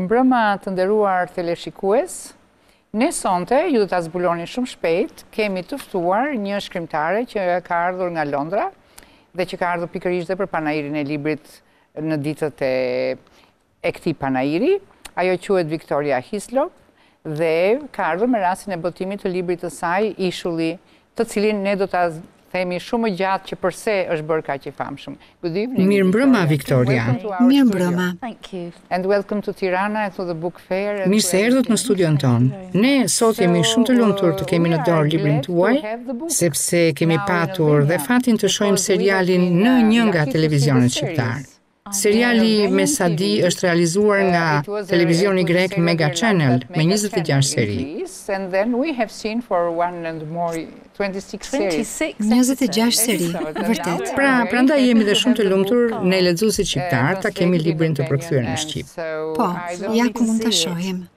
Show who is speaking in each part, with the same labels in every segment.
Speaker 1: Mirëmbrëma të nderuar teleshikues. Ne sonte, ju do ta zbuloni shumë shpejt, kemi të ftuar një shkrimtare që ka ardhur nga Londra dhe që ka ardhur pikërisht dhe për panairin e librit në ditët e këtij panairi. Ajo quhet Victoria Hislop dhe ka ardhur me rastin e botimit të librit të saj, Ishulli, të cilin ne do ta themi shumë gjatë që përse është bërë kaq i famshëm. Good evening.
Speaker 2: Mirëmbrëma, Victoria.
Speaker 3: Mirëmbrëma.
Speaker 1: And welcome to Tirana and to the book fair.
Speaker 2: Mirë se erdhët në studion tonë. Ne sot jemi shumë të lumtur të kemi në dorë librin tuaj, sepse kemi patur dhe fatin të shohim serialin në një nga televizionet shqiptar. Seriali me sa di është realizuar nga televizioni grek Mega Channel me 26 seri.
Speaker 1: And then we have seen for one and more 26 series.
Speaker 3: 26 seri, vërtet.
Speaker 2: Prandaj jemi dhe shumë të lumtur ne lexuesit shqiptar ta kemi librin të përkthyer në shqip.
Speaker 3: Po, ja ku mund ta shohim.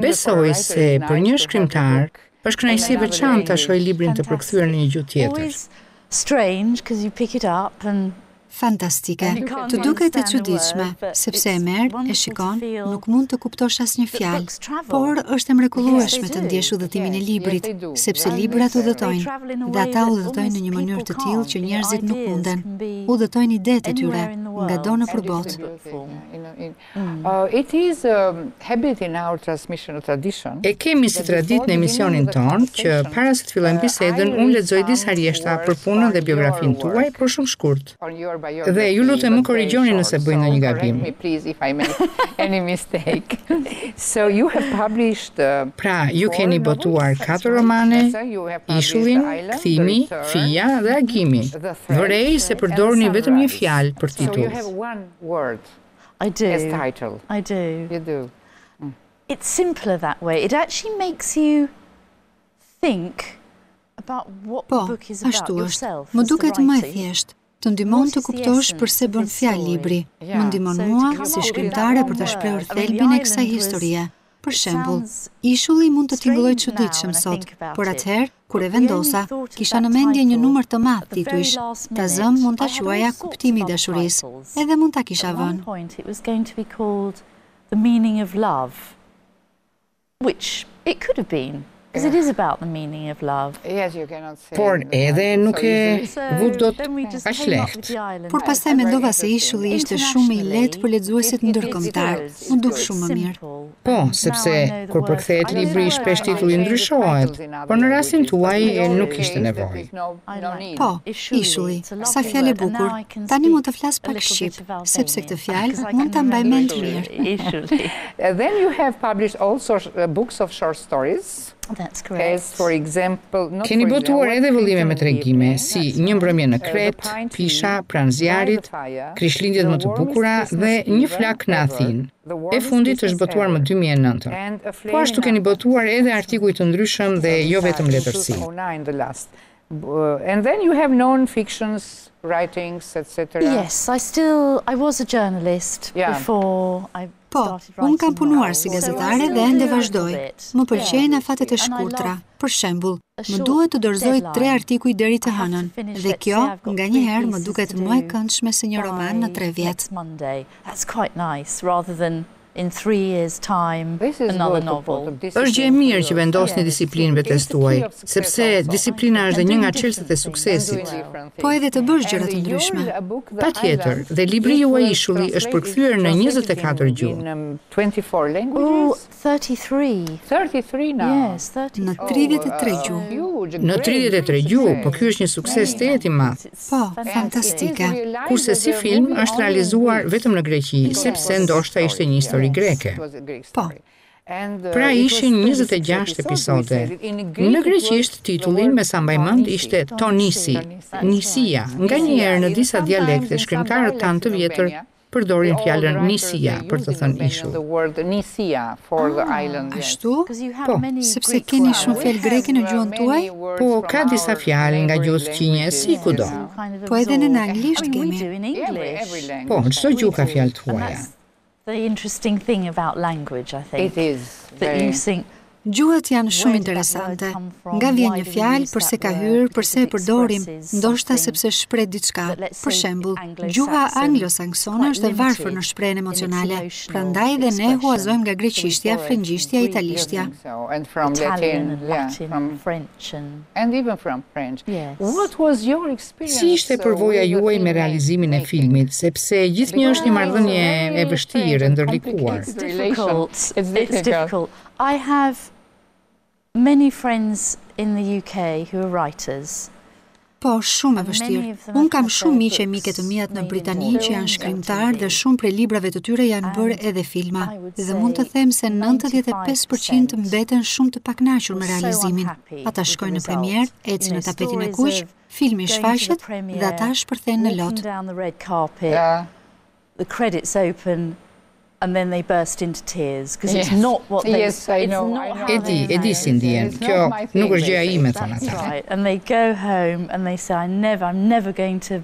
Speaker 2: Besoj se për një shkrimtar është kënaqësi e veçantë ta shohë librin të përkthyer në një gjuhë tjetër.
Speaker 4: Strange because you pick it up and
Speaker 3: Fantastike. Të duket e çuditshme, sepse e merr, e shikon, nuk mund të kuptosh asnjë fjalë, por është e mrekullueshme të ndjesh udhëtimin e librit, sepse librat udhëtojnë, dhe ata udhëtojnë në një mënyrë të tillë që njerëzit nuk munden. Udhëtojnë idetë e tyre nga do nëpër botë.
Speaker 1: It is a habit in our transmission tradition.
Speaker 2: E kemi si traditë në emisionin ton që para se të fillojmë bisedën, unë lexoj disa rjeshta për punën dhe biografinë tuaj, por shumë shkurt. Dhe ju lutem më korrigjoni nëse bëj ndonjë gabim.
Speaker 1: Please if I make any mistake. So you have published
Speaker 2: Pra, ju keni botuar 4 romane, Ishullin, Kthimi, Fija dhe Agimi. Vërej se përdorni vetëm një fjalë për titull.
Speaker 1: So you have one word.
Speaker 4: I do.
Speaker 1: As title.
Speaker 4: I do.
Speaker 1: You do.
Speaker 4: It's simpler that way. It actually makes you think about what the book is about
Speaker 3: ashtu është.
Speaker 4: yourself.
Speaker 3: Më
Speaker 4: as the
Speaker 3: duket më e
Speaker 4: writing.
Speaker 3: thjeshtë. Të ndihmon të kuptosh përse bën fjalë libri. Më ndihmon mua si shkrimtare për të shprehur thelbin e kësaj historie. Për shembull, Ishulli mund të tingëllojë çuditshëm sot, por atëherë kur e vendosa, kisha në mendje një numër të madh titujsh. Ta zëm mund ta quaja Kuptimi i dashurisë, edhe mund ta kisha vënë.
Speaker 4: It was going to be called The Meaning of Love, which it could have been. Because it is about the meaning of love.
Speaker 1: Yes, you cannot say.
Speaker 2: Por edhe nuk e vut dot aq lehtë.
Speaker 3: Por pastaj mendova se Ishulli ishte shumë i lehtë për lexuesit ndërkombëtar. Më duk shumë më mirë.
Speaker 2: Po, sepse kur përkthehet libri shpesh titulli ndryshohet, por në rastin tuaj nuk ishte nevojë.
Speaker 3: Po, Ishulli, sa fjalë e bukur. Tani mund të flas pak shqip, sepse këtë fjalë mund ta mbaj mend mirë.
Speaker 1: Then you have published also books of short stories.
Speaker 4: That's correct.
Speaker 1: As for example,
Speaker 2: Keni botuar edhe vëllime me tregime, si Një mbrëmje në Kret, Pisha, Pranë zjarit, Krishtlindjet më të bukura dhe Një flak në Athinë. E fundit është botuar më 2009. Po ashtu keni botuar edhe artikuj të ndryshëm dhe jo vetëm letërsi.
Speaker 1: And then you have non-fictions, writings, etc.
Speaker 4: Yes, I was a journalist before I
Speaker 3: Po, unë kam punuar si gazetare dhe ende vazhdoj. Më pëlqejnë afatet e shkurtra. Për shembull, më duhet të dorëzoj 3 artikuj deri të hënën, dhe kjo nganjëherë më duket më e këndshme se një roman në 3 vjet.
Speaker 4: That's quite nice, rather than in 3 years' time another novel.
Speaker 2: Është gjë e mirë që vendosni disiplinë vetes tuaj, sepse disiplina është një nga çelësit e suksesit.
Speaker 3: Po edhe të bësh gjëra të ndryshme.
Speaker 2: Patjetër, dhe libri juaj Ishulli është përkthyer në 24 gjuhë.
Speaker 1: 24 languages.
Speaker 4: 33.
Speaker 1: 33 now.
Speaker 4: Yes, 33.
Speaker 3: Në 33 gjuhë.
Speaker 2: Në 33 gjuhë, po ky është një sukses të jetë i madh.
Speaker 3: Po, fantastike.
Speaker 2: Kurse si film është realizuar vetëm në Greqi, sepse ndoshta ishte një histori greke.
Speaker 3: Po.
Speaker 2: Pra ishin 26 episode. Në greqisht titulli me sa mbaj mend ishte Tonisi, Nisia. Nganjëherë në disa dialekte shkrimtarët tanë të vjetër përdorin fjalën Nisia për të thënë ishull.
Speaker 3: Ashtu? Po, sepse keni shumë fjalë greke në gjuhën tuaj?
Speaker 2: Po, ka disa fjalë nga gjuhët qinje si kudo.
Speaker 3: Po edhe në anglisht kemi.
Speaker 2: Po, çdo gjuhë ka fjalë tuaja.
Speaker 4: The interesting thing about language, I think.
Speaker 1: It is.
Speaker 4: That you think
Speaker 3: Gjuhët janë shumë interesante. Nga vjen një fjalë, përse ka hyrë, përse e përdorim, ndoshta sepse shpreh diçka. Për shembull, gjuha anglosaksone është e varfër në shprehjen emocionale. Prandaj dhe ne huazojmë nga greqishtja, frëngjishtja, italishtja.
Speaker 1: And from
Speaker 4: Italian,
Speaker 1: Latin,
Speaker 4: Latin, French
Speaker 1: and even from French.
Speaker 4: Yes.
Speaker 1: What was your experience?
Speaker 2: Si ishte përvoja juaj me realizimin e filmit, sepse gjithnjë është një marrëdhënie e vështirë, e ndërlikuar.
Speaker 4: It's difficult. I have many friends in the UK who are writers.
Speaker 3: Po, shumë e vështirë. Unë kam shumë miqe e mike të mia në Britani që janë shkrimtarë dhe shumë prej librave të tyre janë bërë edhe filma. Dhe mund të them se 95% mbeten shumë të pakënaqur me realizimin. Ata shkojnë në premierë, ecin në tapetin e kuq, filmi shfaqet dhe ata shpërthejnë në lot.
Speaker 4: The credits open and then they burst into tears because it's not what they
Speaker 2: Edi si ndjen. Kjo nuk është gjëja ime, thonë ata.
Speaker 4: Right. And they go home and they say I'm never going to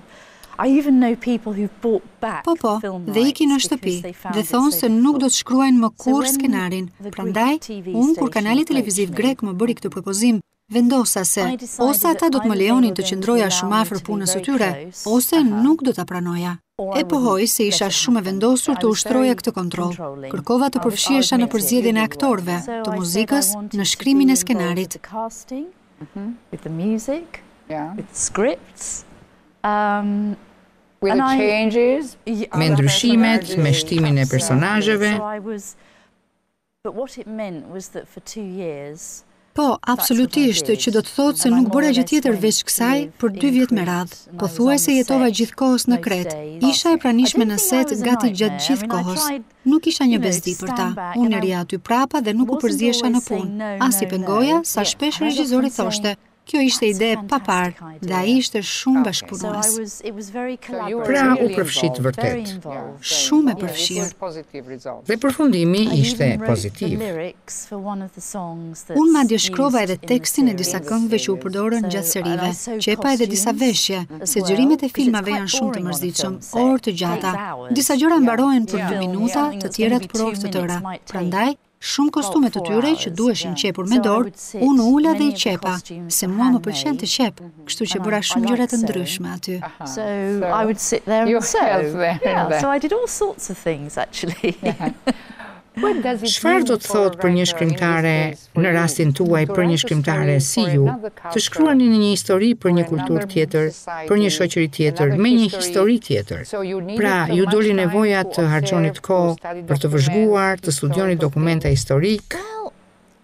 Speaker 4: I even know people who've bought back film rights.
Speaker 3: Dhe ikin në shtëpi dhe thonë se nuk do të shkruajnë më kurrë skenarin. Prandaj, unë kur kanali televiziv grek më bëri këtë propozim, vendosa se ose ata do të më lejonin të qëndroja shumë afër punës së tyre, ose nuk do ta pranoja. E pohoj se isha shumë e vendosur të ushtroja këtë kontroll. Kërkova të përfshihesha në përzgjedhjen e aktorëve, të muzikës, në shkrimin e skenarit.
Speaker 4: With the music, with scripts.
Speaker 1: With the changes,
Speaker 2: me ndryshimet, me shtimin e personazheve.
Speaker 4: But what it meant was that for 2 years
Speaker 3: Po, absolutisht, që do të thotë se nuk bëra gjë tjetër veç kësaj për 2 vjet me radhë. Pothuajse jetova gjithkohës në Kret. Isha e pranishme në set gati gjatë gjithë kohës. Nuk isha një bezdi për ta. Unë ri aty prapa dhe nuk u përziesha në punë. As i pengoja, sa shpesh regjizori thoshte, kjo ishte ide pa parë, dhe ai ishte shumë bashkëpunues.
Speaker 2: Pra u përfshit vërtet.
Speaker 3: Shumë e përfshirë.
Speaker 2: Dhe përfundimi ishte pozitiv.
Speaker 3: Unë madje shkrova edhe tekstin e disa këngëve që u përdorën gjatë serive, qepa edhe disa veshje, se xhirimet e filmave janë shumë të mërzitshëm, orë të gjata. Disa gjëra mbarohen për 2 minuta, të tjerat për orë të tëra. Prandaj, shumë kostume të tyre që duheshin qepur me dorë, unë ula dhe i qepa, se mua më pëlqen të qep, kështu që bëra shumë gjëra të ndryshme aty.
Speaker 4: So I would sit there and sew. Yeah, so I did all sorts of things actually.
Speaker 2: Çfarë do të thotë për një shkrimtare, në rastin tuaj për një shkrimtare si ju, të shkruani një histori për një kulturë tjetër, për një shoqëri tjetër, me një histori tjetër? Pra, ju doli nevoja të harxhonit kohë për të vëzhguar, të studioni dokumenta historik?
Speaker 4: Well,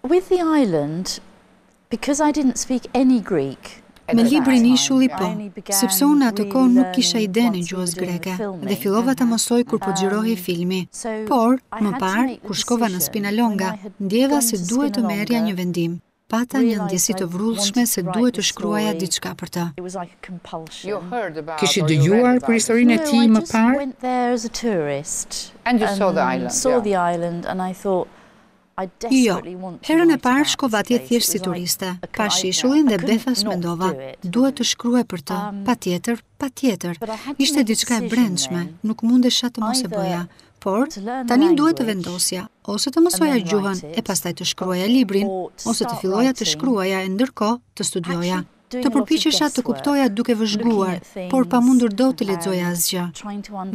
Speaker 4: with the island, because I didn't speak any Greek,
Speaker 3: Me librin Ishulli po, sepse unë atë kohë nuk kisha idenë e gjuhës greke dhe fillova ta mësoj kur po xhirohej filmi. Por, më parë, kur shkova në Spinalonga, ndjeva se duhet të merrja një vendim. Pata një ndjesi të vrullshme se duhet të shkruaja diçka për të.
Speaker 2: Kishi dëgjuar për historinë e tij më parë?
Speaker 4: I went there as a tourist
Speaker 1: and you saw the island.
Speaker 4: Saw the island and I thought
Speaker 3: Jo, herën e parë shkova atje thjesht si turiste. Pa Ishullin dhe Befas mendova, duhet të shkruaj për të, patjetër. Ishte diçka e brendshme, nuk mundesha të mos e bëja. Por, tani duhet të vendosja, ose të mësoja gjuhën e pastaj të shkruaja librin, ose të filloja të shkruaja e ndërkohë të studioja. Të përpiqesha të kuptoja duke vëzhguar, por pa mundur dot të lexoja asgjë.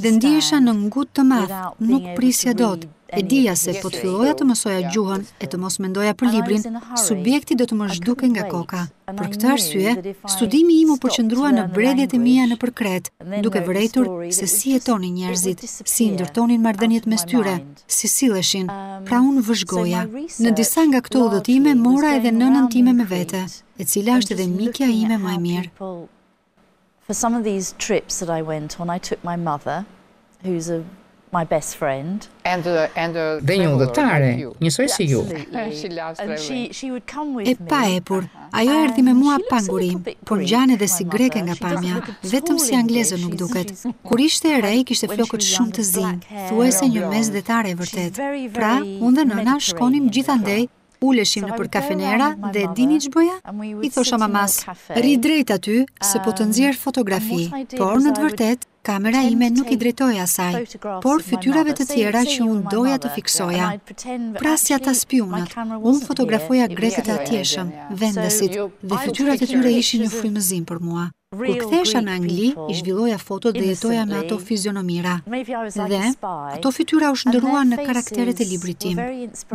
Speaker 3: Dhe ndihesha në ngut të madh, nuk prisja dot. E dija se po të filloja të mësoja gjuhën e të mos mendoja për librin, subjekti do të më zhduke nga koka. Për këtë arsye, studimi im u përqendrua në bredhjet e mia nëpër Kret, duke vërejtur se si jetonin njerëzit, si ndërtonin marrëdhëniet mes tyre, si silleshin. Pra unë vëzhgoja. Në disa nga këto udhëtime mora edhe nënën time me vete, e cila është edhe mikja ime më e mirë.
Speaker 4: For some of these trips that I went on, I took my mother, who's my best friend.
Speaker 2: Dhe një udhëtare, njësoj si ju.
Speaker 3: E pa epur, ajo erdhi me mua pa ngurim, por gjanë edhe si greke nga pamja, vetëm si angleze nuk duket. Kur ishte e re, kishte flokët shumë të zinj, thuajse një mesdhetare e vërtet. Pra, unë dhe nëna shkonim gjithandej, uleshim nëpër kafenera dhe dini ç'bëja? I thosha mamas, ri drejt aty se po të nxjerr fotografi, por në të vërtet Kamera ime nuk i drejtoj asaj, por fytyrave të tjera që unë doja të fiksoja. Prasja ta spionët, unë fotografoja grekët e atjeshëm, vendesit, dhe fytyrat e tyre ishin një frymëzim për mua. Kur kthehesha në Angli, i zhvilloja fotot dhe jetoja me ato fizionomira. Dhe ato fytyra u shndërruan në karakteret e librit tim.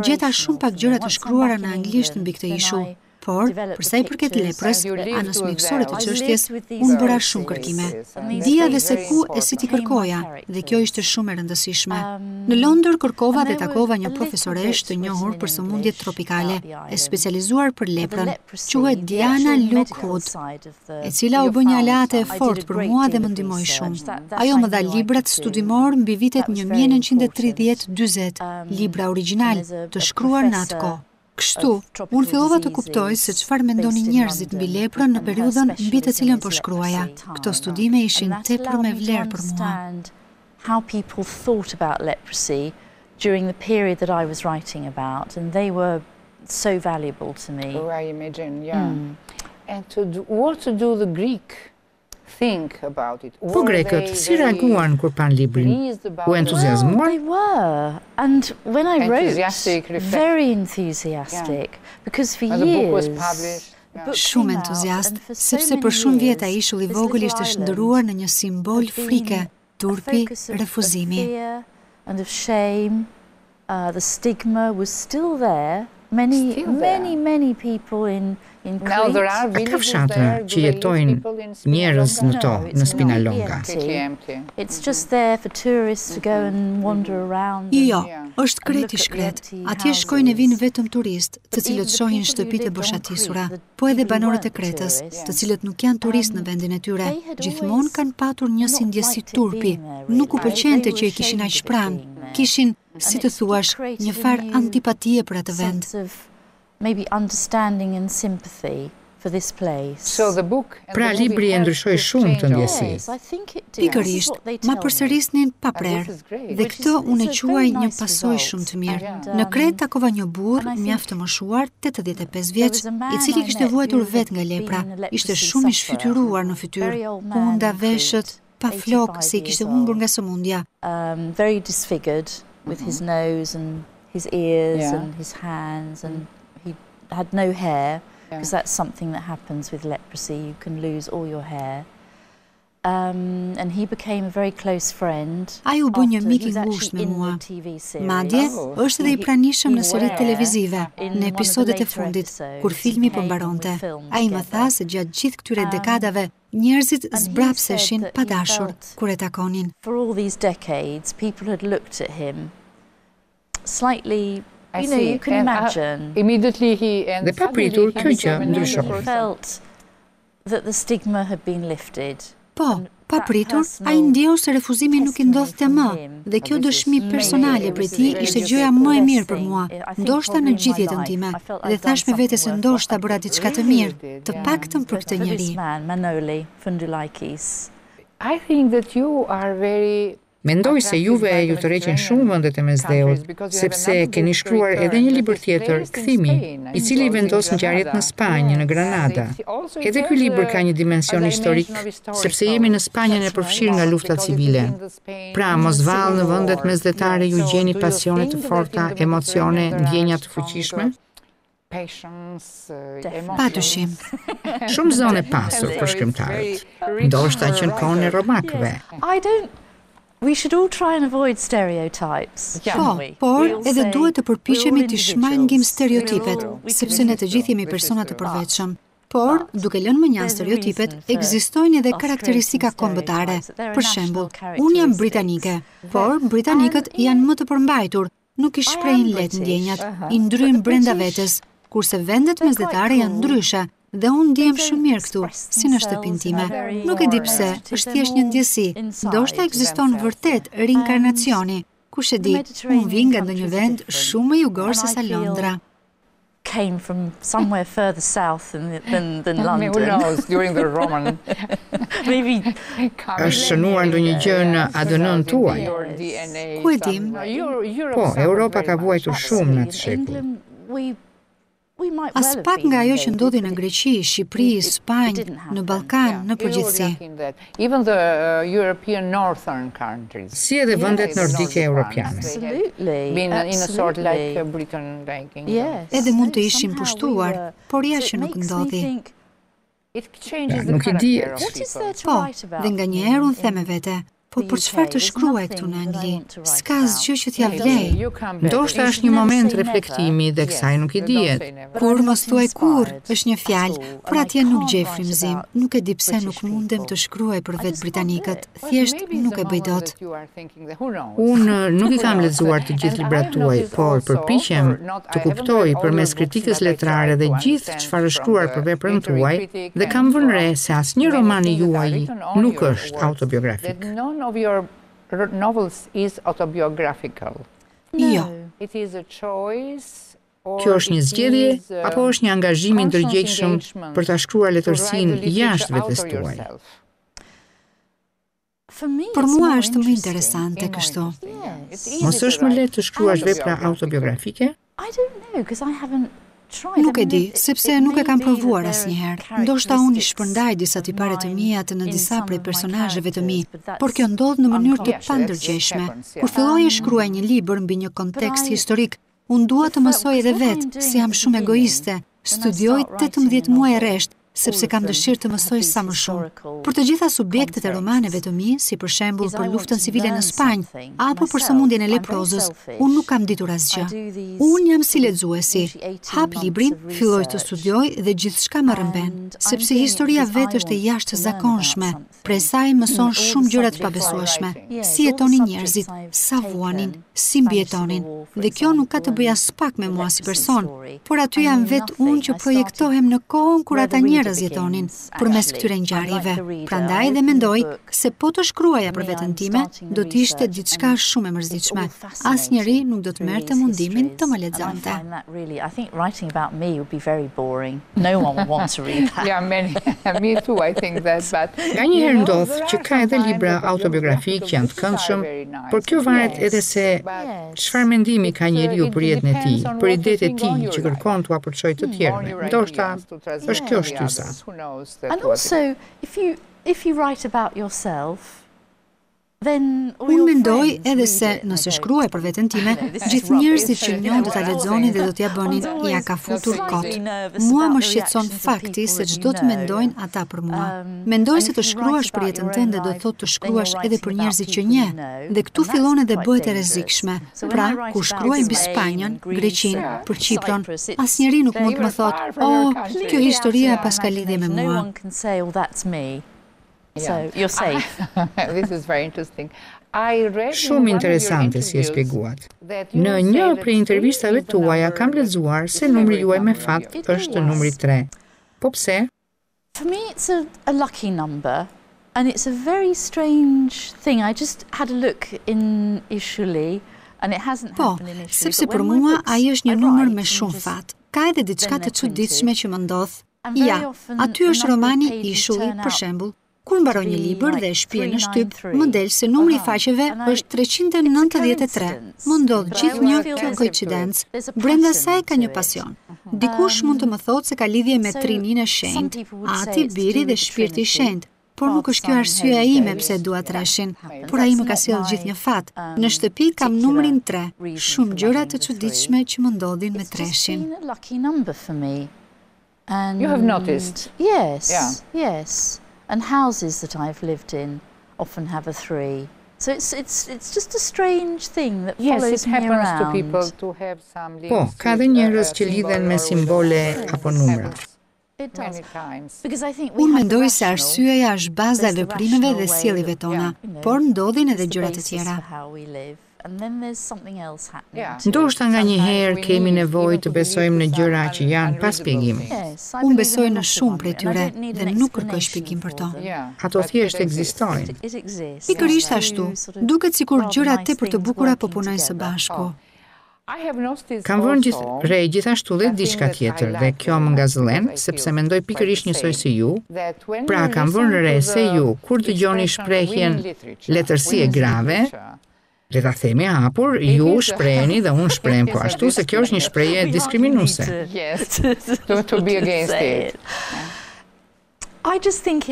Speaker 3: Gjeta shumë pak gjëra të shkruara në anglisht mbi këtë ishull. Por, përsa i përket leprës, anës mjekësore të çështjes, unë bëra shumë kërkime. Dija dhe se ku e si t'i kërkoja, dhe kjo ishte shumë e rëndësishme. Në Londër kërkova dhe takova një profesoresh të njohur për sëmundjet tropikale, e specializuar për leprën, quhet Diana Lockwood, e cila u bë një aleate e fortë për mua dhe më ndihmoi shumë. Ajo më dha librat studimor mbi vitet 1930-40, libra origjinal të shkruar në atë kohë. Kështu, unë fillova të kuptoj se çfarë mendonin njerëzit mbi leprën në periudhën mbi të cilën po shkruaja. Këto studime ishin tepër me vlerë për mua.
Speaker 4: How people thought about leprosy during the period that I was writing about, and they were so valuable to me.
Speaker 1: Oh, I imagine, yeah. And what to do the Greek think about it?
Speaker 2: Po grekët si reaguan kur pan librin? U entuziazmuar?
Speaker 4: They were, and when I wrote, very enthusiastic, because for years.
Speaker 3: Shumë entuziast, sepse për shumë vjet ai ishull i vogël ishte shndërruar në një simbol frike, turpi, refuzimi.
Speaker 4: And of shame, the stigma was still there. Many people in Crete.
Speaker 2: A ka fshatra që jetojnë njerëz në to, në spinalonga?
Speaker 4: It's just there for tourists to go and wander around.
Speaker 3: Jo, është Kreti shkret. Atje shkojnë e vinë vetëm turistë, të cilët shohin shtëpitë e boshatisura, po edhe banorët e Kretës, të cilët nuk janë turistë në vendin e tyre, gjithmonë kanë patur një ndjesi turpi. Nuk u pëlqente që e kishin aq pranë, kishin, si të thuash, një farë antipatie për atë vend.
Speaker 4: Maybe understanding and sympathy for this place.
Speaker 2: Pra libri e ndryshoi shumë të ndjesi.
Speaker 3: Pikërisht, ma përsërisnin pa prerë, dhe këtë unë e quaj një pasojë shumë të mirë. Në Kretë takova një burr mjaft të moshuar, 85 vjeç, i cili kishte vuajtur vetë nga lepra. Ishte shumë i shfytyruar në fytyrë, hunda, veshët, pa flok se i kishte humbur nga sëmundja.
Speaker 4: Very disfigured with his nose and his ears and his hands, and he had no hair, because that's something that happens with leprosy. You can lose all your hair. And he became a very close friend.
Speaker 3: Ai u bë një mik i ngushtë me mua. Madje është edhe i pranishëm në seritë televizive, në episodet e fundit, kur filmi po mbaronte. Ai më tha se gjatë gjithë këtyre dekadave njerëzit zbrapseshin pa dashur kur e takonin.
Speaker 4: For all these decades, people had looked at him slightly. You can imagine.
Speaker 2: Dhe papritur kjo gjë ndryshoi.
Speaker 4: Felt that the stigma had been lifted.
Speaker 3: Po, papritur, ai ndjeu se refuzimi nuk i ndodhte më, dhe kjo dëshmi personale prej tij ishte gjëja më e mirë për mua, ndoshta në gjithë jetën time, dhe thash me vete se ndoshta bëra diçka të mirë, të paktën për këtë njeri.
Speaker 1: I think that you are very
Speaker 2: Mendoj se juve ju tërheqin shumë vendet e mesdheut, sepse keni shkruar edhe një libër tjetër, Kthimi, i cili vendos ngjarjet në Spanjë, në Granada. Edhe ky libër ka një dimension historik, sepse jemi në Spanjën e përfshirë nga lufta civile. Pra, mos vallë në vendet mesdhetare ju gjeni pasione të forta, emocione, ndjenja të fuqishme?
Speaker 3: Patyshim.
Speaker 2: Shumë zonë e pasur për shkrimtarët. Ndoshta që në kohën e romakëve.
Speaker 4: We should all try and avoid stereotypes.
Speaker 3: Po, por edhe duhet të përpiqemi të shmangim stereotipet, sepse ne të gjithë jemi persona të përveçëm. Por, duke lënë më njanë stereotipet, ekzistojnë edhe karakteristika kombëtare. Për shembull, unë jam britanike, por britanikët janë më të përmbajtur, nuk i shprehin lehtë ndjenjat, i ndryjnë brenda vetes, kurse vendet mesdhetare janë ndryshe. Dhe unë ndjem shumë mirë këtu, si në shtëpinë time. Nuk e di pse, është thjesht një ndjesi. Ndoshta ekziston vërtet rinkarnacioni. Kush e di, unë vi nga ndonjë vend shumë më jugor se sa Londra.
Speaker 4: Came from somewhere further south than London.
Speaker 1: Who knows, during the Roman.
Speaker 4: Maybe.
Speaker 2: Është shënuar ndonjë gjë në ADN-n tuaj.
Speaker 3: Ku e dim?
Speaker 2: Po, Europa ka vuajtur shumë në atë shekull.
Speaker 3: As pak nga ajo që ndodhi në Greqi, Shqipëri, Spanjë, në Ballkan, në përgjithësi.
Speaker 2: Si edhe vendet nordike europiane.
Speaker 3: Edhe mund të ishin pushtuar, por ja që nuk ndodhi.
Speaker 2: Nuk I dihet.
Speaker 3: Po, dhe nga një herë unë them me vete, po për çfarë të shkruaj këtu në angli? S'ka asgjë që t'ja vlej.
Speaker 2: Ndoshta është një moment reflektimi dhe kësaj nuk I dihet.
Speaker 3: Kur mos thuaj kur, është një fjalë, por atje nuk gjej frymëzim. Nuk e di pse nuk mundem të shkruaj për vetë britanikët, thjesht nuk e bëj dot.
Speaker 2: Unë nuk I kam lexuar të gjithë librat tuaj, por përpiqem të kuptoj përmes kritikës letrare dhe gjithë çfarë është shkruar për veprën tuaj dhe kam vënë re se asnjë roman I juaj nuk është autobiografik.
Speaker 1: None of your novels is autobiographical.
Speaker 3: Jo.
Speaker 1: It is a choice.
Speaker 2: Kjo është një zgjedhje apo është një angazhim I ndërgjegjshëm për ta shkruar letërsinë jashtë vetes tuaj?
Speaker 3: Për mua është më interesante kështu.
Speaker 2: Mos është më lehtë të shkruash vepra autobiografike?
Speaker 3: Nuk e di, sepse nuk e kam provuar asnjëherë. Ndoshta unë I shpërndaj disa tipare të mia të në disa prej personazheve të mi, por kjo ndodh në mënyrë të pandërgjeshme. Kur filloj të shkruaj një libër mbi një kontekst historik, unë dua të mësoj edhe vetë se jam shumë egoiste. Studioj 18 muaj rresht, sepse kam dëshirë të mësoj sa më shumë. Për të gjitha subjektet e romaneve të mi, si për shembull për luftën civile në Spanjë, apo për sëmundjen e leprozës, unë nuk kam ditur asgjë. Unë jam si lexuesi. Hap librin, filloj të studioj dhe gjithçka më rrëmben, sepse historia vetë është e jashtëzakonshme. Prej saj mëson shumë gjëra të pabesueshme, si jetonin njerëzit, sa vuanin, si mbijetonin. Dhe kjo nuk ka të bëjë as pak me mua si person, por aty jam vetë unë që projektohem në kohën kur ata njerëz jetonin përmes këtyre ngjarjeve. Prandaj dhe mendoj se po të shkruaja për veten time, do të ishte diçka shumë e mërzitshme. Asnjëri nuk do të merrte mundimin të më lexonte.
Speaker 2: Nganjëherë ndodh që ka edhe libra autobiografik që janë të këndshëm, por kjo varet edhe se çfarë mendimi ka njeriu për jetën e tij, për idetë e tij që kërkon t'u apërçojë të tjerëve. Ndoshta është kjo shtysa.
Speaker 4: And also, if you write about yourself,
Speaker 3: Unë mendoj edhe se nëse shkruaj për veten time, gjithë njerëzit që njohin do ta lexonin dhe do t'ja bënin ja ka futur kot. Mua më shqetëson fakti se çdo të mendojnë ata për mua. Mendoj se të shkruash për jetën tënde do thotë të shkruash edhe për njerëzit që njeh, dhe këtu fillon edhe bëhet e rrezikshme. Pra, kur shkruaj mbi Spanjën, Greqinë, për Kipron, asnjëri nuk mund të më thotë, "Oh, kjo historia pas ka lidhje me mua."
Speaker 4: So you're safe.
Speaker 1: This is very interesting.
Speaker 2: Shumë interesante si e shpjeguat. Në një prej intervistave tuaja kam lexuar se numri juaj me fat është numri 3. Po pse?
Speaker 4: For me it's a lucky number and it's a very strange thing. I just had a look initially and it hasn't happened initially.
Speaker 3: Po, sepse për mua ai është një numër me shumë fat. Ka edhe diçka të çuditshme që më ndodh. Ja, aty është romani Ishulli, për shembull. Kur mbaroj një libër dhe e shpije në shtyp, më del se numri I faqeve është 393. Më ndodh gjithnjë kjo koincidencë. Brenda saj ka një pasion. Dikush mund të më thotë se ka lidhje me trininë e shenjtë, Ati, biri dhe shpirti I shenjtë. Por nuk është kjo arsyeja ime pse dua treshin, por ai më ka sjell gjithnjë fat. Në shtëpi kam numrin 3. Shumë gjëra të çuditshme që më ndodhin me treshin.
Speaker 1: You have noticed?
Speaker 4: Yes, yes. And houses that I've lived in often have a 3. So it's just a strange thing that follows me around.
Speaker 1: Yes, it happens to people to have some links.
Speaker 2: Po, ka dhe njerëz që lidhen me simbole apo numra.
Speaker 4: It does.
Speaker 3: Unë mendoj se arsyeja është baza e veprimeve dhe sjelljes tona, por ndodhin edhe gjëra të tjera.
Speaker 2: Ndoshta nganjëherë kemi nevojë të besojmë në gjëra që janë pa shpjegim.
Speaker 3: Unë besoj në shumë prej tyre dhe nuk kërkoj shpjegim për to.
Speaker 2: Ato thjesht ekzistojnë.
Speaker 3: Pikërisht ashtu. Duket sikur gjërat tepër të bukura po punojnë së bashku.
Speaker 2: Kam vënë re gjithashtu dhe diçka tjetër dhe kjo më ngazëllen sepse mendoj pikërisht njësoj si ju. Pra kam vënë re se ju kur dëgjoni shprehjen letërsie grave, Le ta themi hapur, ju shprehni dhe unë shpreh po ashtu se kjo është një shprehje diskriminuese.
Speaker 1: Yes, to be against it.
Speaker 4: I just think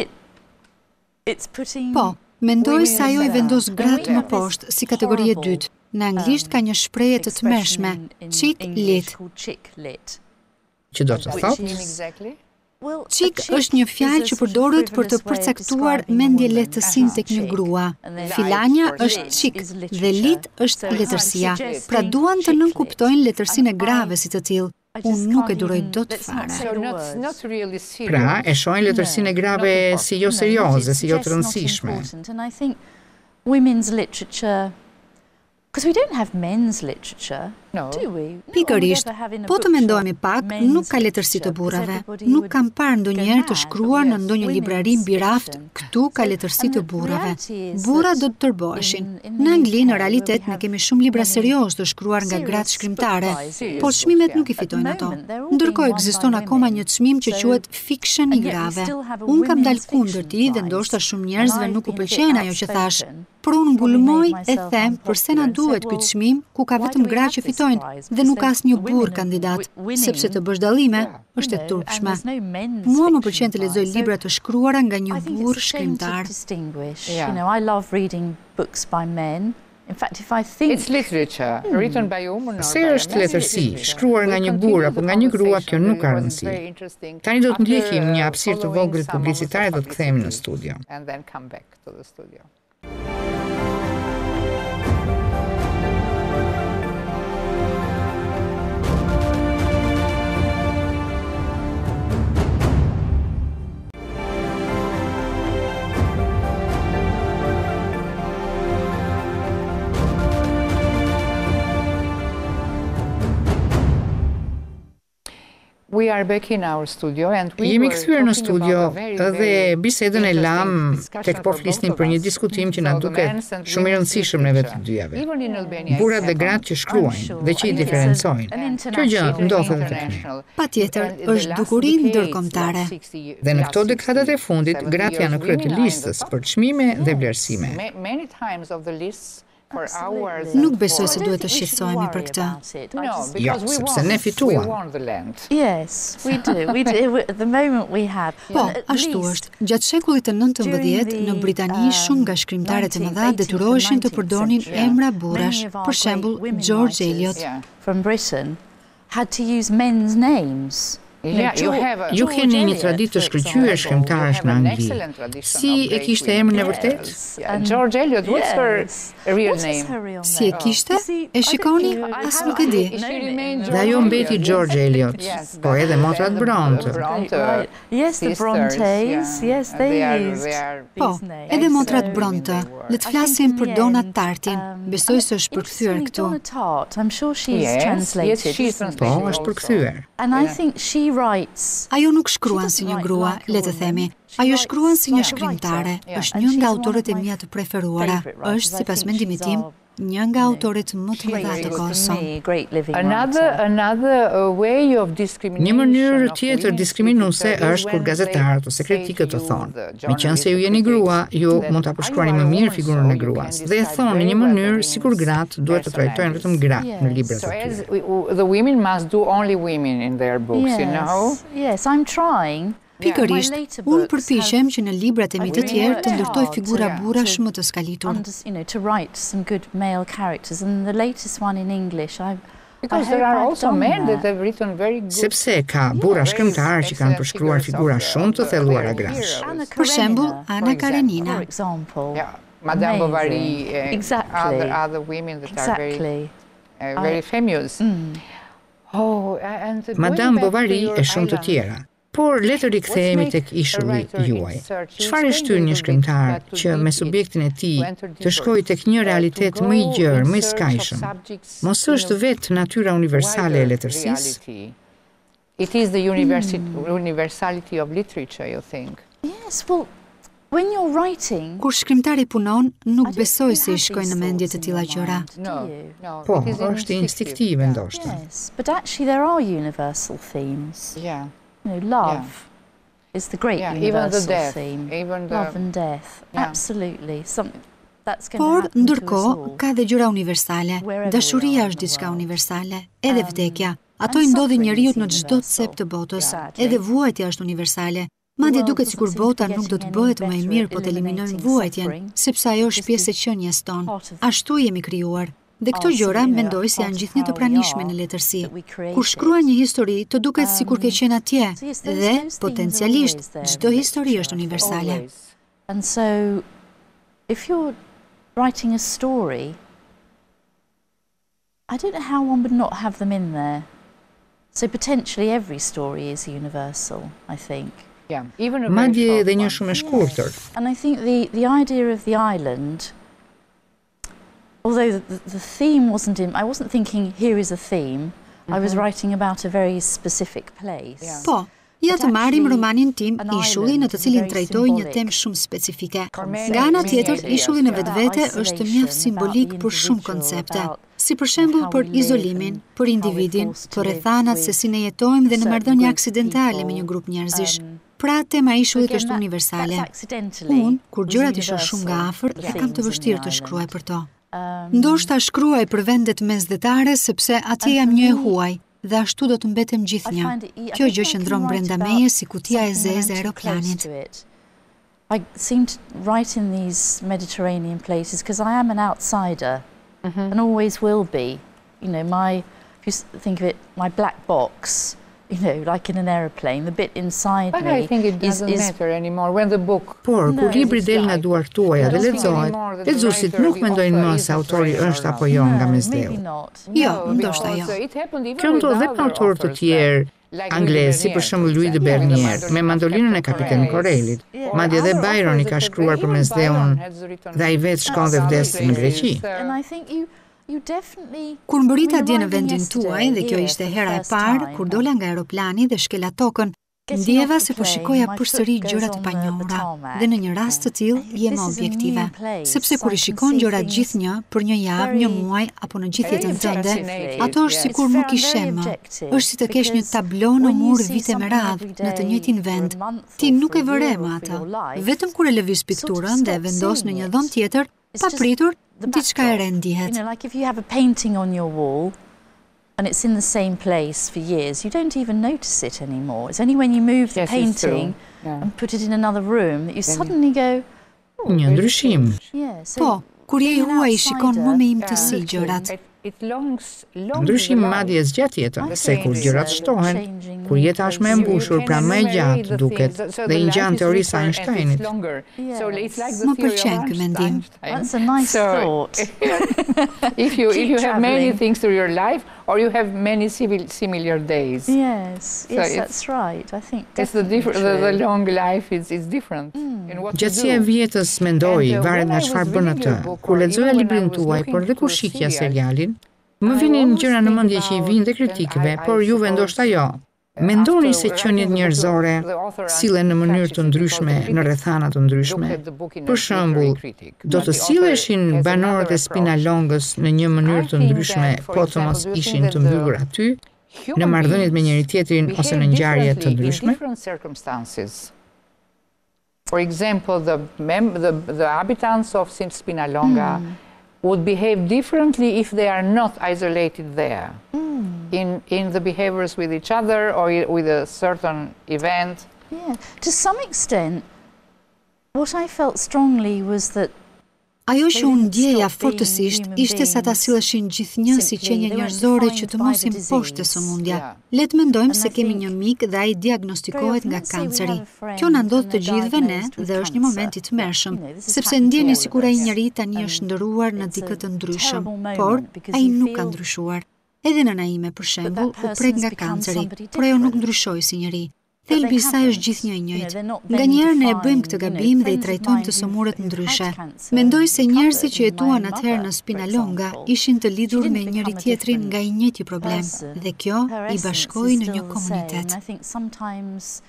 Speaker 4: it's putting...
Speaker 3: Po, mendoj se ajo I vendos gratë më poshtë si kategori e dytë. Në anglisht ka një shprehje të tmerrshme, chick lit.
Speaker 2: Që do të thotë?
Speaker 3: Chick është një fjalë që përdoret për të përcaktuar mendje lehtësinë tek një grua. Filanja është chick dhe lit është letërsia. Pra duan të nënkuptojnë letërsinë e grave si të tillë. Unë nuk e duroj dot fare.
Speaker 2: Pra, e shohin letërsinë e grave si jo serioze, si jo të rëndësishme.
Speaker 4: Women's literature, because we don't have men's literature, do we?
Speaker 3: Pikërisht, po të mendojmë pak, nuk ka letërsi të burrave. Nuk kam parë ndonjëherë të shkruar në ndonjë librari mbi raft, këtu ka letërsi të burrave. Burrat do të tërboheshin. Në Angli, në realitet, ne kemi shumë libra serioz të shkruar nga gratë shkrimtare, por çmimet nuk I fitojnë ato. Ndërkohë ekziston akoma një çmim që quhet fiction I grave. Unë kam dalë kundër tij dhe ndoshta shumë njerëzve nuk u pëlqen ajo që thash. Por unë ngulmoj e them përse na duhet ky çmim ku ka vetëm gra që fitojnë dhe nuk ka asnjë burr kandidat, sepse të bësh dallime është e turpshme. Mua më pëlqen të lexoj libra të shkruara nga një burr shkrimtar.
Speaker 4: I love reading books by men. In fact, if I think
Speaker 1: it's literature written by women.
Speaker 2: Se është letërsi, shkruar nga një burr apo nga një grua, kjo nuk ka rëndësi. Tani do të ndjekim një hapësirë të vogël publicitare dhe do të kthehemi në studio.
Speaker 1: And then come back to the studio. We are back in our studio and we
Speaker 2: Jemi kthyer në studio dhe bisedën e lam tek po flisnim për një diskutim që na duket shumë I rëndësishëm neve të dyjave. Burrat dhe gratë që shkruajnë dhe që I diferencojnë. Kjo gjë ndodh edhe tek ne.
Speaker 3: Patjetër, është dukuri ndërkombëtare.
Speaker 2: Dhe në këto dekadat e fundit, gratë janë në krye të listës për çmime dhe vlerësime.
Speaker 3: Nuk besoj se duhet të shqetësohemi për këtë.
Speaker 2: Jo, sepse ne fituam.
Speaker 4: Yes, we do. At the moment we have.
Speaker 3: Po, ashtu është. Gjatë shekullit të 19 në Britani shumë nga shkrimtarët e mëdha detyroheshin të përdornin emra burrash. Për shembull, George Eliot
Speaker 4: from Britain had to use men's names.
Speaker 2: Ju keni një traditë të shkëlqyer shkrimtarësh në Angli. Si e kishte emrin e vërtet?
Speaker 1: George Eliot, what's her real name?
Speaker 3: Si e kishte? E shikoni? As nuk e di.
Speaker 2: Dhe ajo mbeti George Eliot, po edhe motrat Brontë.
Speaker 4: Yes, the Brontes. Yes, they used.
Speaker 3: Po, edhe motrat Brontë. Le të flasim për Donna Tartin. Besoj se është përkthyer këtu.
Speaker 4: I'm sure she's translated.
Speaker 2: Po, është përkthyer.
Speaker 4: And I think she writes.
Speaker 3: Ajo nuk shkruan si një grua, le të themi. Ajo shkruan si një shkrimtare. Është një nga autorët e mia të preferuara. Është, sipas mendimit tim, një nga autorët më të mëdha të kohës sonë.
Speaker 2: Një mënyrë tjetër diskriminuese është kur gazetarët ose kritikët të thonë, meqense ju jeni grua, ju mund ta përshkruani më mirë figurën e gruas. Dhe e thonë në një mënyrë sikur gratë duhet të trajtojnë vetëm gratë në librat e tyre.
Speaker 1: The women must do only women in their books, you know?
Speaker 4: Yes, I'm trying.
Speaker 3: Pikërisht, unë përpiqem që në librat e mi të tjerë të ndërtoj figura burrash më të skalitur.
Speaker 4: To write some good male characters, and the latest one in English,
Speaker 1: because there are also men that have written very good.
Speaker 2: Sepse ka burra shkrimtarë që kanë përshkruar figura shumë të thelluara grash.
Speaker 3: Për shembull, Anna Karenina.
Speaker 1: Madame Bovary, other women that are very famous.
Speaker 2: Madame Bovary e shumë të tjera. Por le të rikthehemi tek ishulli juaj. Çfarë shtyr një shkrimtar që me subjektin e tij të shkojë tek një realitet më I gjerë, më I skajshëm? Mos është vetë natyra universale e letërsisë?
Speaker 1: It is the universality of literature, you think?
Speaker 4: Yes, well, when you're writing,
Speaker 3: kur shkrimtari punon, nuk besoj se I shkojnë në mendje të tilla gjëra.
Speaker 2: Po, është instiktive ndoshta.
Speaker 4: Yes, but actually there are universal themes.
Speaker 1: Yeah.
Speaker 4: Love is the great universal theme. Love and death. Absolutely.
Speaker 3: Por, ndërkohë, ka dhe gjëra universale. Dashuria është diçka universale, edhe vdekja. Ato i ndodhin njeriut në çdo cep të botës, edhe vuajtja është universale. Madje duket sikur bota nuk do të bëhet më e mirë po të eliminojmë vuajtjen, sepse ajo është pjesë e qenies tonë. Ashtu jemi krijuar. Dhe këto gjëra mendoj se janë gjithnjë të pranishme në letërsi. Kur shkruan një histori, të duket sikur ke qenë atje, dhe potencialisht çdo histori është universale.
Speaker 4: And so, if you're writing a story, I don't know how one would not have them in there. So potentially every story is universal, I think.
Speaker 2: Madje edhe një shumë e shkurtër.
Speaker 4: And I think the idea of the island, although the theme wasn't in, I wasn't thinking here is a theme. I was writing about a very specific place.
Speaker 3: Po, ja të marrim romanin tim Ishulli në të cilin trajtoj një temë shumë specifike. Nga ana tjetër, Ishulli në vetvete është mjaft simbolik për shumë koncepte, si për shembull për izolimin, për individin, për rrethanat se si ne jetojmë dhe në marrëdhënie aksidentale me një grup njerëzish. Pra, tema e Ishullit është universale. Unë, kur gjërat ishin shumë nga afër, e kam të vështirë të shkruaj për to. Ndoshta shkruaj për vendet mesdhetare sepse atje jam një e huaj dhe ashtu do të mbetem gjithnjë. Kjo gjë qëndron brenda meje si kutia e zezë e aeroplanit.
Speaker 4: I seem to write in these Mediterranean places because I am an outsider and always will be. You know, if you think of it, my black box, you know, like in an aeroplane, the bit inside me.
Speaker 1: But I think it doesn't matter anymore when the book.
Speaker 2: Por, kur libri del nga duart tuaja dhe lexohet, lexuesit nuk mendojnë më se autori është apo jo nga mesdheu.
Speaker 3: Jo, ndoshta jo.
Speaker 2: Kjo ndodh edhe me autorë të tjerë anglez, si për shembull Louis de Bernier, me mandolinën e kapiten Corellit. Madje edhe Byron i ka shkruar për mesdheun dhe ai vetë shkon dhe vdes në Greqi.
Speaker 3: Kur mbërita dje në vendin tuaj, dhe kjo ishte hera e parë, kur dola nga aeroplani dhe shkela tokën, ndjeva se po shikoja përsëri gjërat e panjohura, dhe në një rast të tillë jema objektive, sepse kur I shikon gjërat gjithnjë për një javë, një muaj apo në gjithë jetën tënde, ato është sikur nuk I sheh më. Është si të kesh një tablo në mur vite me radhë në të njëjtin vend. Ti nuk e vëre më atë. Vetëm kur e lëviz pikturën dhe e vendos në një dhomë tjetër, papritur, diçka e re ndihet.
Speaker 4: You know, like if you have a painting on your wall and it's in the same place for years, you don't even notice it anymore. It's only when you move the painting and put it in another room that you suddenly go,
Speaker 2: Një ndryshim.
Speaker 3: Po, kur je I huaj I shikon më me imtësi gjërat.
Speaker 2: Ndryshim madje zgjat jetën, se kur gjërat shtohen, kur jeta është më e mbushur, pra më e gjatë duket, dhe I ngjan teorisë Einsteinit.
Speaker 3: Më pëlqen ky mendim.
Speaker 4: That's a nice thought.
Speaker 1: If you have many things through your life, or you have many similar days.
Speaker 4: Yes, that's right. I think
Speaker 1: it's the long life is different.
Speaker 2: Gjatësia e vjetës mendoj, varet nga çfarë bën atë. Kur lexoja librin tuaj, por dhe kur shikja serialin, më vinin gjëra në mendje që I vijnë dhe kritikëve, por juve ndoshta jo. Mendoni se qeniet njerëzore sillen në mënyrë të ndryshme në rrethana të ndryshme. Për shembull, do të silleshin banorët e Spinalongës në një mënyrë të ndryshme, po të mos ishin të mbyllur aty, në marrëdhëniet me njëri tjetrin ose në ngjarje të ndryshme.
Speaker 1: For example, the inhabitants of Spinalonga would behave differently if they are not isolated there. In the behaviors with each other or with a certain event.
Speaker 4: Yeah, to some extent, what I felt strongly was that
Speaker 3: ajo që unë ndjeja fortësisht ishte se ata silleshin gjithnjë si qenie njerëzore që të mosin poshtë sëmundja. Le të mendojmë se kemi një mik dhe ai diagnostikohet nga kanceri. Kjo na ndodh të gjithëve ne dhe është një moment I tmerrshëm, sepse ndjeni sikur ai njeri tani është ndëruar në dikë të ndryshëm, por ai nuk ka ndryshuar. Edhe nëna ime, për shembull, u prek nga kanceri, por ajo nuk ndryshoi si njeri. Thelbi I saj është gjithnjë I njëjtë. Nganjëherë ne e bëjmë këtë gabim dhe I trajtojmë të sëmurët ndryshe. Mendoj se njerëzit që jetuan atëherë në Spinalonga ishin të lidhur me njëri tjetrin nga I njëjti problem dhe kjo I bashkoi në një komunitet.
Speaker 4: I think sometimes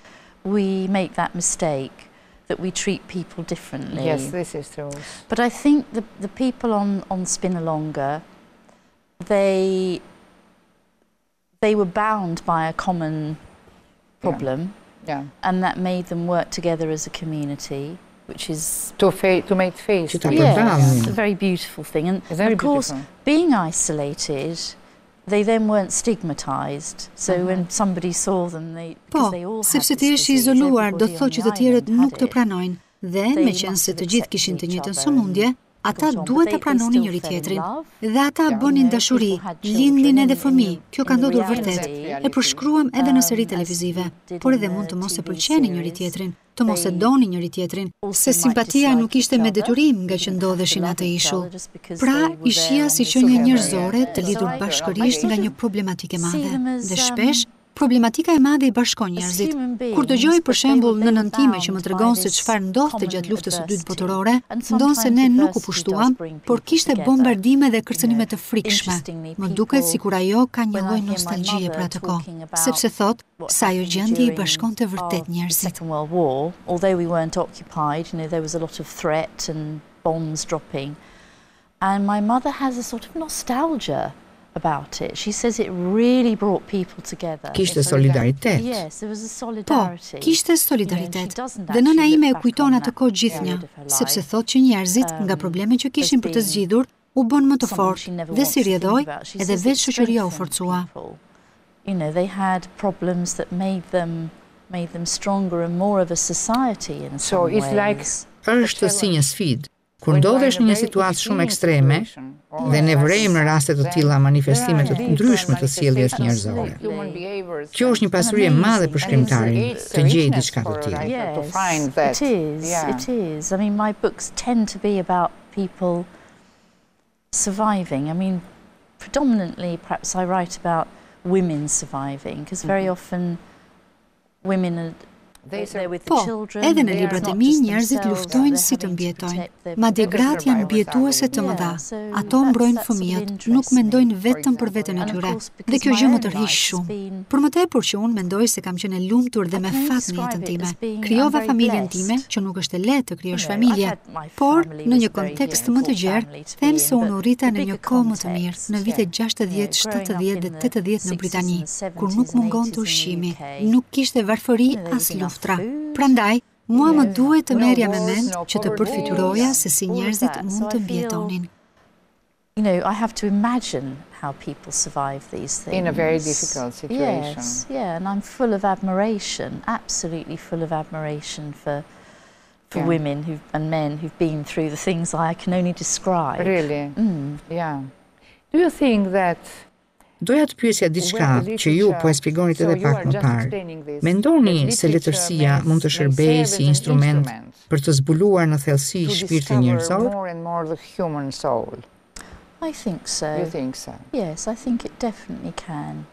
Speaker 4: we make that mistake that we treat people differently.
Speaker 1: Yes, this is true.
Speaker 4: But I think the people on Spinalonga, they were bound by a common problem, and that made them work together as a community. which is
Speaker 1: to make face.
Speaker 4: Yes, a very beautiful thing. And of course, being isolated, they then weren't stigmatized. So when somebody saw them, because they all had
Speaker 3: sepse
Speaker 4: this
Speaker 3: ti je
Speaker 4: disease,
Speaker 3: izoluar, do
Speaker 4: everybody
Speaker 3: të thotë që të
Speaker 4: on the
Speaker 3: tjerët
Speaker 4: island
Speaker 3: nuk
Speaker 4: had
Speaker 3: të
Speaker 4: it.
Speaker 3: pranojnë. Dhe me qenë se të gjithë kishin të njëjtën sëmundje, ata duhet të pranonin njëri tjetrin. Dhe ata bënin dashuri, lindin edhe fëmijë. Kjo ka ndodhur vërtet. E përshkruam edhe në seri televizive, por edhe mund të mos e pëlqeni njëri tjetrin, të mos e doni njëri tjetrin, se simpatia nuk ishte me detyrim nga që ndodheshin atë ishull. Pra, ishia si qenie njerëzore të lidhur bashkërisht nga një problematikë e madhe. Dhe shpesh, problematika e madhe I bashkon njerëzit. Kur dëgjoj për shembull nënën time që më tregon se çfarë ndodhte gjatë luftës së dytë botërore, ndonse ne nuk u pushtuam, por kishte bombardime dhe kërcënime të frikshme. Më duket sikur ajo ka një lloj nostalgjie për atë kohë, sepse thot se ajo gjendje I bashkonte vërtet njerëzit.
Speaker 4: Although we weren't occupied, there was a lot of threat and bombs dropping. And my mother has a sort of nostalgia about it. She says it really brought people together.
Speaker 2: Kishte solidaritet.
Speaker 4: Yes, there was a solidarity.
Speaker 3: Po, kishte solidaritet. Dhe nëna ime e kujton atë kohë gjithnjë, sepse thot që njerëzit nga problemet që kishin për të zgjidhur u bën më të fortë dhe si rrjedhoi edhe vetë shoqëria u forcua.
Speaker 4: They had problems that made them stronger and more of a society in some ways.
Speaker 2: Është si një sfidë. Kur ndodhesh në një situatë shumë ekstreme dhe ne vrejmë në raste të tilla manifestime të ndryshme të sjelljes njerëzore. Kjo është një pasuri e madhe për shkrimtarin të gjejë diçka të tillë.
Speaker 4: Yes, it is. I mean, my books tend to be about people surviving. I mean, predominantly, perhaps I write about women surviving, because very often women are
Speaker 3: Po, edhe në librat e mi njerëzit luftojnë si të mbjetojnë. Madje gratë janë mbjetuese të mëdha. Ato mbrojnë fëmijët, nuk mendojnë vetëm për veten e tyre. Dhe kjo gjë më tërhiq shumë. Për më tepër që unë mendoj se kam qenë e lumtur dhe me fat në jetën time. Krijova familjen time, që nuk është e lehtë të krijosh familje, por në një kontekst më të gjerë, them se unë u rrita në një kohë më të mirë, në vitet 60, 70 dhe 80 në Britani, kur nuk mungonte ushqimi, nuk kishte varfëri as luftra. Prandaj, mua më duhet të merja me mend që të përfituroja se si njerëzit mund të mbjetonin.
Speaker 4: I have to imagine how people survive these things.
Speaker 1: In a very difficult situation.
Speaker 4: Yes, yeah, and I'm full of admiration, absolutely full of admiration for women and men who've been through the things I can only describe.
Speaker 1: Really? Yeah. Do you think that
Speaker 2: Doja të pyesja diçka që ju po e shpjegonit edhe pak më parë. Mendoni se letërsia mund të shërbejë si instrument për të zbuluar në thellësi shpirtin njerëzor?
Speaker 4: I think so.
Speaker 1: You think so?
Speaker 4: Yes, I think it definitely can.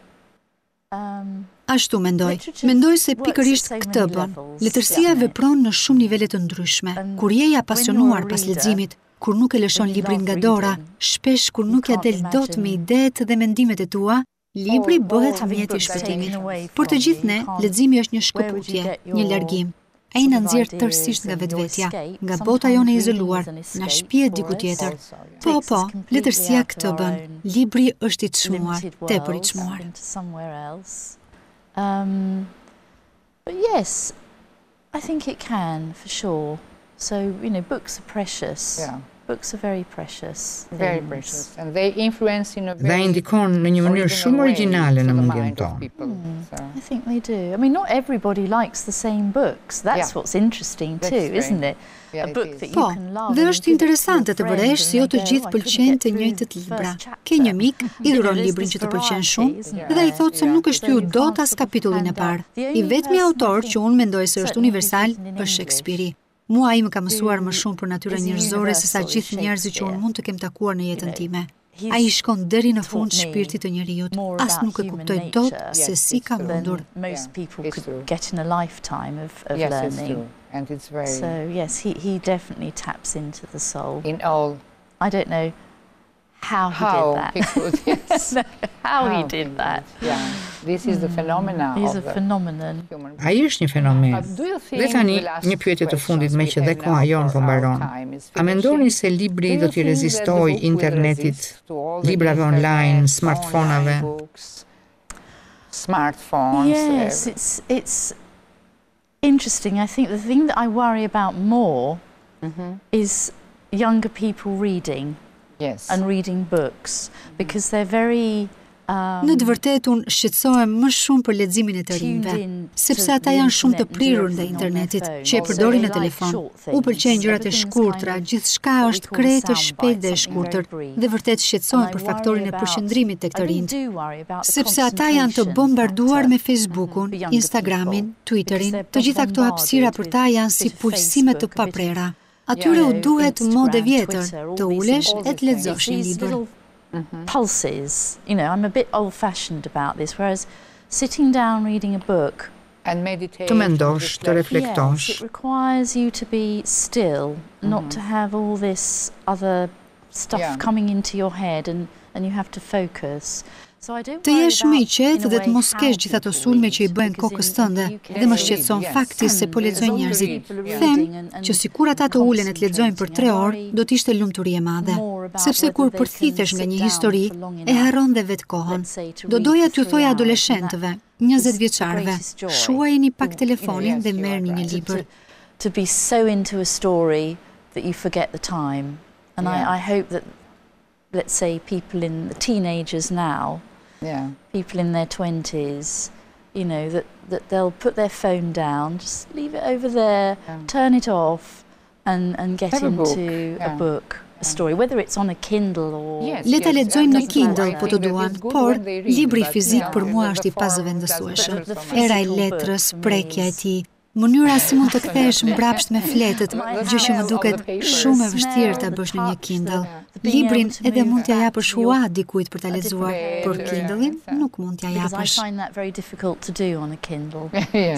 Speaker 3: Ashtu mendoj. Mendoj se pikërisht këtë bën. Letërsia vepron në shumë nivele të ndryshme. Kur je I apasionuar pas leximit, kur nuk e lëshon librin nga dora, shpesh kur nuk ja del dot me idetë dhe mendimet e tua, libri bëhet mjeti I shpëtimit. Por të gjithë ne, leximi është një shkëputje, një largim. Ai na nxjerr tërësisht nga vetvetja, nga bota jone e izoluar, na shpihet diku tjetër. Po, letërsia këtë bën. Libri është I çmuar, tepër I çmuar.
Speaker 4: But yes, I think it can, for sure. So, books are precious.
Speaker 1: Yeah.
Speaker 4: Books are very precious.
Speaker 1: Very precious. And they influence in a
Speaker 2: Dhe
Speaker 1: very
Speaker 2: indikon në një mënyrë shumë origjinale në mendjen tonë.
Speaker 4: I think they do. I mean, not everybody likes the same books. That's what's interesting too, isn't it? A book that you
Speaker 3: Po,
Speaker 4: can love.
Speaker 3: dhe është interesante të vëresh se jo të gjithë pëlqejnë të njëjtët libra. Ke një mik, I dhuron librin që të pëlqen shumë, dhe ai thotë se nuk është hyu dot as kapitullin e parë. I vetmi autor që unë mendoj se është universal është Shakespeare. Mua ai më ka mësuar më shumë për natyrën njerëzore se sa gjithë njerëzit që unë mund të kem takuar në jetën time. Ai shkon deri në fund shpirtit të njerëzit. As nuk e kuptoj dot se si ka mundur.
Speaker 4: Most people could get in a lifetime of learning.
Speaker 1: And it's very
Speaker 4: So yes, he definitely taps into the soul.
Speaker 1: in all
Speaker 4: I don't know how he did that.
Speaker 1: he could, yes.
Speaker 4: How he did that.
Speaker 1: Yeah. This is the phenomena
Speaker 4: He's a
Speaker 1: of the
Speaker 4: phenomenon.
Speaker 1: human.
Speaker 2: Ai është një fenomen.
Speaker 1: Do you think
Speaker 2: Dhe tani,
Speaker 1: the last
Speaker 2: një pyetje të fundit me që dhe
Speaker 1: questions
Speaker 2: koha
Speaker 1: we have
Speaker 2: jonë
Speaker 1: now
Speaker 2: po
Speaker 1: for our
Speaker 2: mbaron.
Speaker 1: time is
Speaker 2: A mendoni se libri do t'i rezistoj internetit, librave online, smartphonave?
Speaker 1: Smartphones.
Speaker 4: Yes, it's interesting. I think the thing that I worry about more is younger people reading and reading books because they're very
Speaker 3: Në të vërtetë unë shqetësohem më shumë për leximin e të rinjve, sepse ata janë shumë të prirur ndaj internetit, që e përdorin në telefon. U pëlqejnë gjërat e shkurtra, gjithçka është krejtë, shpejt dhe e shkurtër, dhe vërtet shqetësohem për faktorin e përqendrimit tek të rinjt, sepse ata janë të bombarduar me Facebookun, Instagramin, Twitterin, të gjitha këto hapësira për ta janë si pulsime të paprera. Atyre u duhet modë vjetër, të ulesh e të lexosh një libër.
Speaker 4: Pulses, I'm a bit old-fashioned about this, whereas sitting down reading a book
Speaker 2: të mendosh, të reflektosh.
Speaker 4: It requires you to be still, not to have all this other stuff coming into your head and you have to focus.
Speaker 3: Të jesh më i qetë dhe të mos kesh gjitha ato sulme që i bëjnë kokës tënde dhe më shqetëson fakti se po lexojnë njerëzit. Them që sikur ata të ulen e të lexojnë për 3 orë, do të ishte lumturi e madhe, sepse kur përthitesh nga një histori, e harron dhe vetë kohën. Do doja t'ju thoja adoleshentëve, 20 vjeçarve, shuajini pak telefonin dhe merrni një libër.
Speaker 4: To be so into a story that you forget the time. And I hope that, let's say, people in the teenagers now, people in their 20s, that they'll put their phone down, just leave it over there, turn it off, and get into a book, a story, whether it's on a Kindle or...
Speaker 3: Le ta lexojmë në Kindle po të duan, por libri fizik për mua është i pazëvendësueshëm. Era e letrës, prekja e tij, mënyra si mund të kthehesh mbrapsht me fletët, gjë që më duket shumë e vështirë ta bësh në një Kindle. Librin edhe mund t'ja japësh ua dikujt për ta lexuar, por Kindle-in nuk mund t'ja japësh.
Speaker 4: I find that very difficult to do on a Kindle.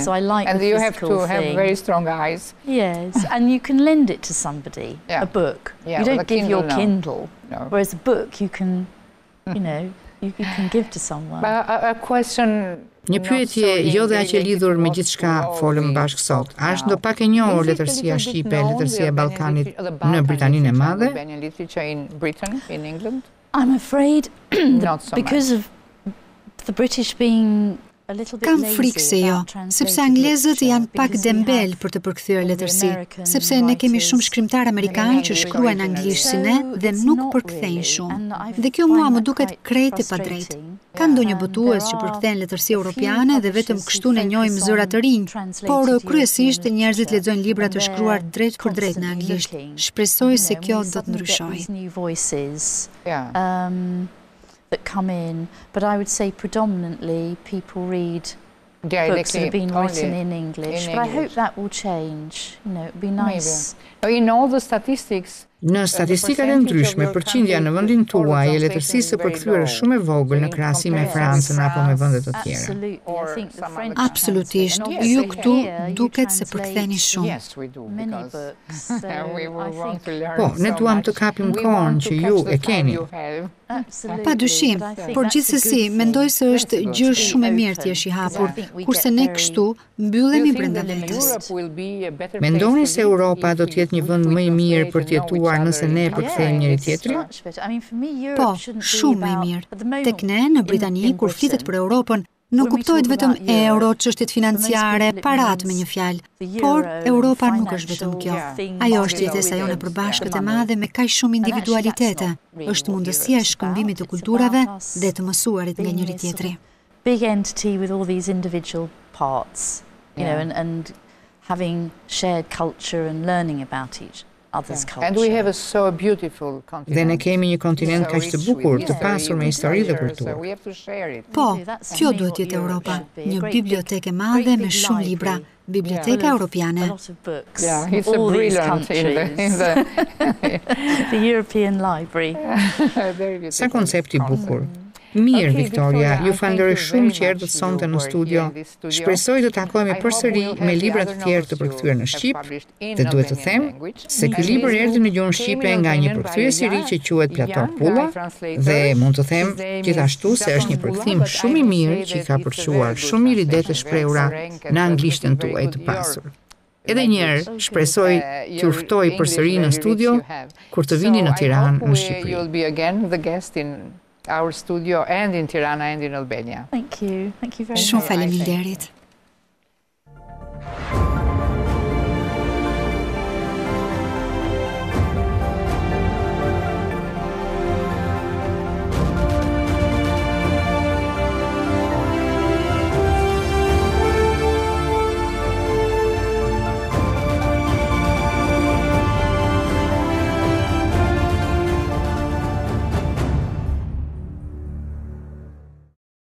Speaker 4: So I like the physical thing.
Speaker 1: And you have to have very strong eyes.
Speaker 4: Yes, and you can lend it to somebody, a book. You don't give your Kindle, whereas a book you can, you can give to someone.
Speaker 1: A question...
Speaker 2: Një pyetje jo dhe aq e lidhur me gjithçka folëm bashkë sot. A është ndo pak e njohur letërsia shqipe, letërsia e Ballkanit në Britaninë e Madhe?
Speaker 4: I'm afraid because of the British being a little bit
Speaker 3: Kam frikë se jo, sepse anglezët janë pak dembel për të përkthyer letërsi, sepse ne kemi shumë shkrimtarë amerikanë që shkruajnë anglisht si ne dhe nuk përkthejnë shumë. Dhe kjo mua më duket krejt e padrejtë. Ka ndonjë botues që përkthejnë letërsi europiane dhe vetëm kështu ne njohim zëra të rinj, por kryesisht njerëzit lexojnë libra të shkruar drejt për drejt në anglisht. Shpresoj se kjo do të ndryshojë.
Speaker 4: That come in, but I would say predominantly people read books that have been written in English. But I hope that will change. It'd be nice.
Speaker 1: In all the statistics,
Speaker 2: në statistikat e ndryshme, përqindja në vendin tuaj e letërsisë së përkthyer është shumë e vogël në krahasim me Francën apo me vende të tjera.
Speaker 3: Absolutisht. Ju këtu duket se përktheni shumë.
Speaker 2: Po, ne duam të kapim kohën që ju e keni.
Speaker 3: Padyshim, por gjithsesi mendoj se është gjë shumë e mirë të jesh i hapur, kurse ne kështu mbyllemi brenda vetes.
Speaker 2: Mendoni se Europa do të jetë një vend më i mirë për të jetuar nëse ne përkthejmë njëri tjetrin?
Speaker 3: Po, shumë më i mirë. Tek ne në Britani, kur flitet për Europën, nuk kuptohet vetëm euro, çështjet financiare, parat me një fjalë. Por Europa nuk është vetëm kjo. Ajo është jetesa jone e përbashkët e madhe me kaq shumë individualitete. Është mundësia e shkëmbimit të kulturave dhe të mësuarit nga njëri tjetri.
Speaker 4: Big entity with all these individual parts, and having shared culture and learning about each other's culture.
Speaker 1: And we have a so beautiful continent.
Speaker 2: Dhe ne kemi një kontinent kaq të bukur, të pasur me histori dhe kulturë.
Speaker 3: Po, kjo duhet jetë Europa, një bibliotekë e madhe me shumë libra, biblioteka europiane.
Speaker 1: Yeah, it's a brilliant in
Speaker 4: the European Library.
Speaker 2: Sa koncepti bukur. Mirë, Victoria, ju falenderoj shumë që erdhët sonte në studio. Shpresoj të takohemi përsëri me libra të tjerë të përkthyer në shqip, dhe duhet të them se ky libër erdhi në gjuhën shqipe nga një përkthyes i ri që quhet Platon Pulla, dhe mund të them gjithashtu se është një përkthim shumë i mirë që ka përçuar shumë mirë ide të shprehura në anglishtën tuaj të pasur. Edhe njerë, shpresoj t'ju ftoj përsëri në studio kur të vini në Tiranë në Shqipëri.
Speaker 1: Our studio and in Tirana and in Albania.
Speaker 4: Thank you very much.
Speaker 3: Shumë faleminderit.